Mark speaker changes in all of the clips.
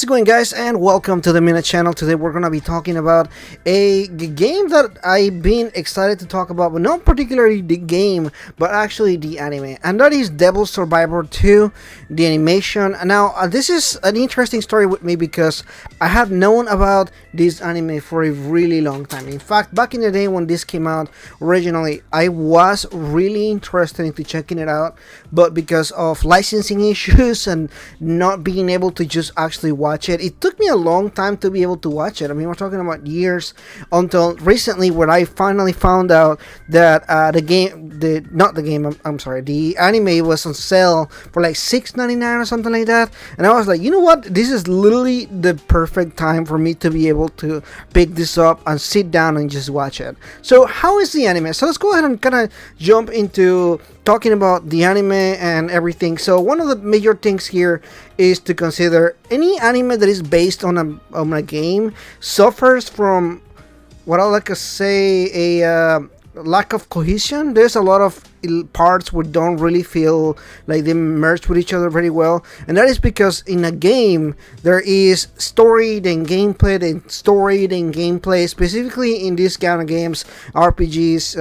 Speaker 1: How's it going, guys, and welcome to the Minute Channel. Today we're going to be talking about a game that I've been excited to talk about, but not particularly the game, but actually the anime, and that is Devil Survivor 2, the animation. Now, this is an interesting story with me because I have known about this anime for a really long time. In fact, back in the day when this came out originally, I was really interested into checking it out, but because of licensing issues and not being able to just actually watch it took me a long time to be able to watch it. I mean, we're talking about years until recently when I finally found out that the anime was on sale for like $6.99 or something like that, and I was like, you know what, this is literally the perfect time for me to be able to pick this up and sit down and just watch it. So how is the anime? So let's go ahead and kind of jump into talking about the anime and everything. So one of the major things here is to consider any anime that is based on a game suffers from what I like to say a lack of cohesion. There's a lot of parts which don't really feel like they merge with each other very well, and that is because in a game there is story, then gameplay, then story, then gameplay. Specifically in these kind of games, RPGs,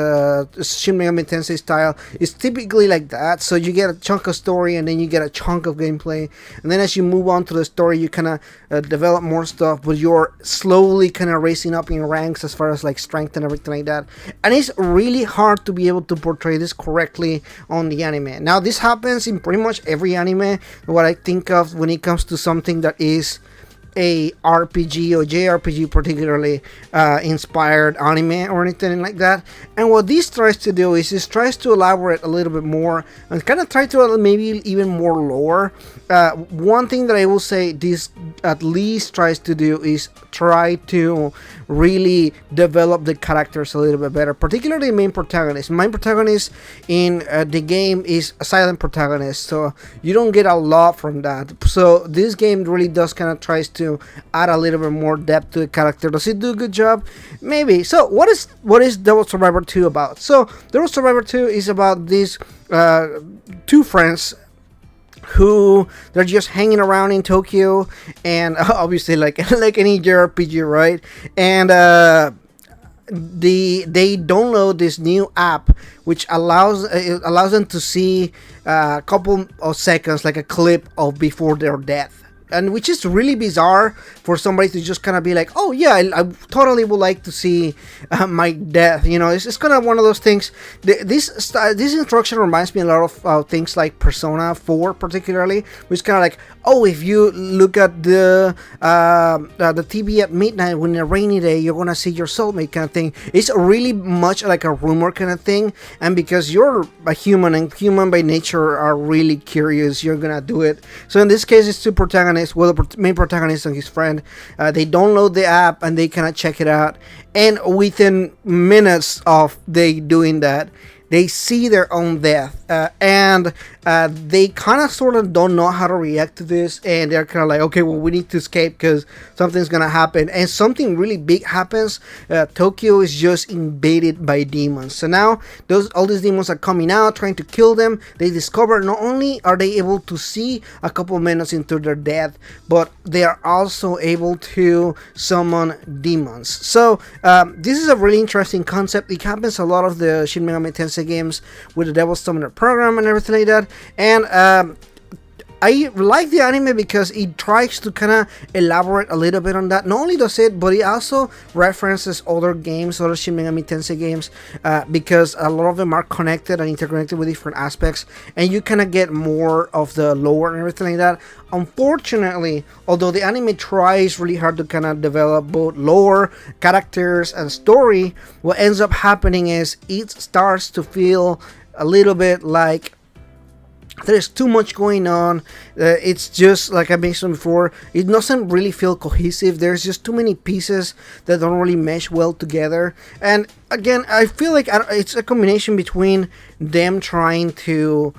Speaker 1: Shin Megami Tensei style, is typically like that. So you get a chunk of story and then you get a chunk of gameplay, and then as you move on to the story you kind of develop more stuff, but you're slowly kind of racing up in ranks as far as like strength and everything like that, and it's really hard to be able to portray this correctly on the anime. Now, this happens in pretty much every anime. What I think of when it comes to something that is a RPG or JRPG particularly inspired anime or anything like that, and what this tries to do is it tries to elaborate a little bit more and kind of try to maybe even more lore. One thing that I will say this at least tries to do is try to really develop the characters a little bit better, particularly the main protagonist. Main protagonist in the game is a silent protagonist, so you don't get a lot from that. So this game really does kind of tries to add a little bit more depth to the character. Does it do a good job? Maybe. So what is Devil Survivor 2 about? So Devil Survivor 2 is about these two friends who they're just hanging around in Tokyo, and obviously like any JRPG, right? And they download this new app which allows them to see a couple of seconds, like a clip of before their death. And which is really bizarre for somebody to just kind of be like, oh yeah, I totally would like to see my death. You know, it's kind of one of those things. This instruction reminds me a lot of things like Persona 4 particularly, which is kind of like, oh, if you look at the TV at midnight when a rainy day, you're gonna see your soulmate kind of thing. It's really much like a rumor kind of thing, and because you're a human and human by nature are really curious, you're gonna do it. So in this case, it's two protagonists. Well, the main protagonist and his friend, they download the app and they kind of check it out, and within minutes of they doing that, they see their own death, and they kind of sort of don't know how to react to this, and they're kind of like, okay, well, we need to escape because something's gonna happen, and something really big happens. Tokyo is just invaded by demons. So now all these demons are coming out, trying to kill them. They discover not only are they able to see a couple minutes into their death, but they are also able to summon demons. So this is a really interesting concept. It happens a lot of the Shin Megami Tensei games with the Devil Summoner program and everything like that, and I like the anime because it tries to kind of elaborate a little bit on that. Not only does it, but it also references other games, other Shin Megami Tensei games, because a lot of them are connected and interconnected with different aspects, and you kind of get more of the lore and everything like that. Unfortunately, although the anime tries really hard to kind of develop both lore, characters, and story, what ends up happening is it starts to feel a little bit like there's too much going on. It's just like I mentioned before, it doesn't really feel cohesive. There's just too many pieces that don't really mesh well together, and again, I feel like it's a combination between them trying to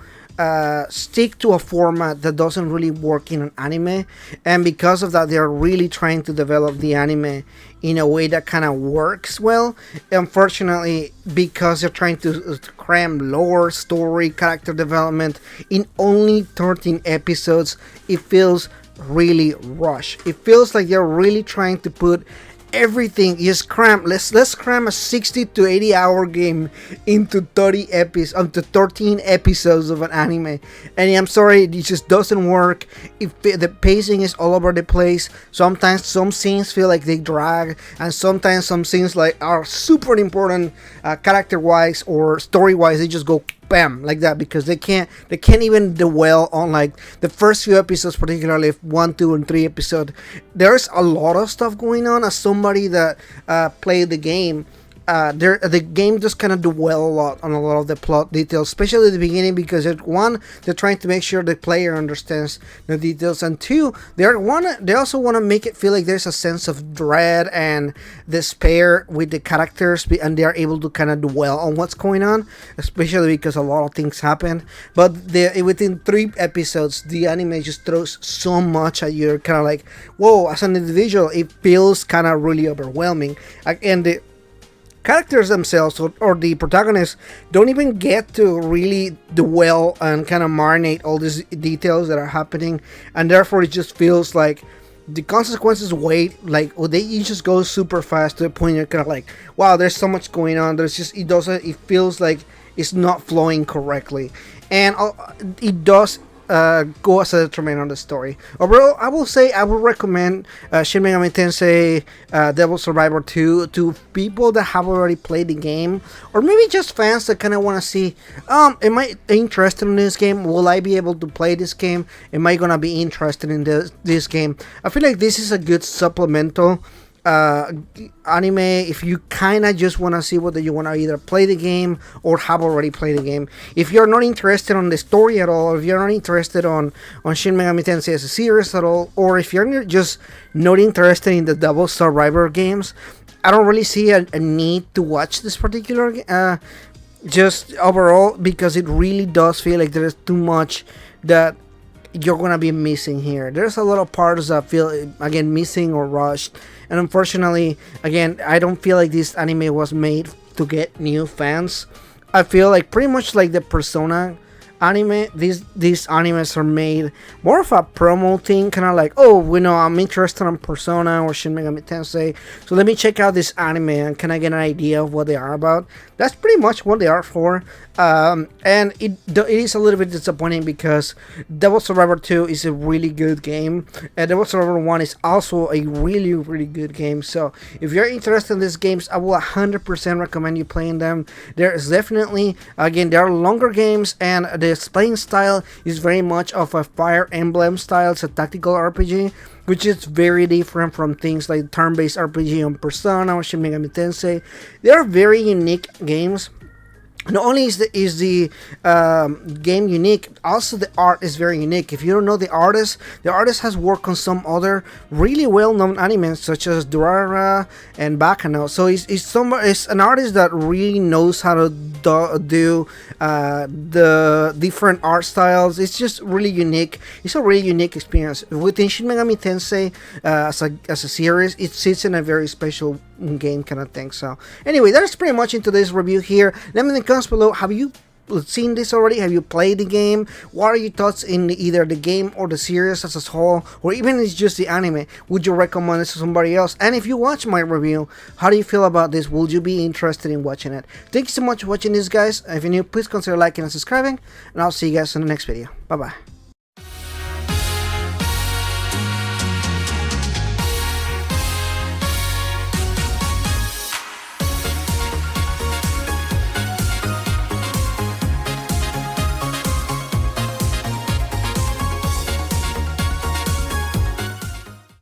Speaker 1: stick to a format that doesn't really work in an anime, and because of that they're really trying to develop the anime in a way that kind of works well. Unfortunately, because they're trying to cram lore, story, character development in only 13 episodes, it feels really rushed. It feels like they're really trying to put everything, just cram. Let's cram a 60 to 80 hour game into 13 episodes of an anime. And I'm sorry, it just doesn't work. The pacing is all over the place. Sometimes some scenes feel like they drag, and sometimes some scenes like are super important character wise or story wise, they just go bam like that, because they can't even dwell on like the first few episodes, particularly if 1, 2 and 3 episode. There's a lot of stuff going on. As somebody that played the game, the game just kind of dwell a lot on a lot of the plot details, especially at the beginning, because they're trying to make sure the player understands the details, and two, they also want to make it feel like there's a sense of dread and despair with the characters, and they are able to kind of dwell on what's going on, especially because a lot of things happen. But within 3 episodes, the anime just throws so much at you. You're kind of like, whoa, as an individual, it feels kind of really overwhelming. And the characters themselves, or the protagonists, don't even get to really dwell and kind of marinate all these details that are happening, and therefore it just feels like the consequences you just go super fast to the point you're kind of like, wow, there's so much going on. It feels like it's not flowing correctly, and it does go as a detriment on the story. Overall, I will say I would recommend Shin Megami Tensei Devil Survivor 2 to people that have already played the game, or maybe just fans that kind of want to see, am I interested in this game? Will I be able to play this game? Am I gonna be interested in this game? I feel like this is a good supplemental anime if you kind of just want to see whether you want to either play the game or have already played the game. If you're not interested on the story at all, if you're not interested on Shin Megami Tensei as a series at all, or if you're just not interested in the Devil Survivor games, I don't really see a need to watch this particular just overall, because it really does feel like there's too much that you're gonna be missing here. There's a lot of parts that feel, again, missing or rushed, and unfortunately, again, I don't feel like this anime was made to get new fans. I feel like pretty much like the Persona anime, these animes are made more of a promo thing, kind of like, oh, I'm interested in Persona or Shin Megami Tensei, so let me check out this anime and kind of get an idea of what they are about. That's pretty much what they are for. And it is a little bit disappointing, because Devil Survivor 2 is a really good game, and Devil Survivor 1 is also a really, really good game. So if you're interested in these games, I will 100% recommend you playing them. There is definitely, again, there are longer games, and the playing style is very much of a Fire Emblem style. It's a tactical RPG, which is very different from things like turn-based RPG on Persona or Shin Megami Tensei. They are very unique games. Not only is the game unique, also the art is very unique. If you don't know the artist has worked on some other really well-known animes such as Durarara and Baccano. So it's an artist that really knows how to do the different art styles. It's just really unique. It's a really unique experience. Within Shin Megami Tensei as a series, it sits in a very special game kind of thing. So anyway, that's pretty much in today's review here. Let me in the comments below, have you seen this already? Have you played the game? What are your thoughts in either the game or the series as a whole, or even if it's just the anime? Would you recommend this to somebody else? And if you watch my review, how do you feel about this? Would you be interested in watching it? Thank you so much for watching this, guys. If you're new, please consider liking and subscribing, and I'll see you guys in the next video. Bye bye.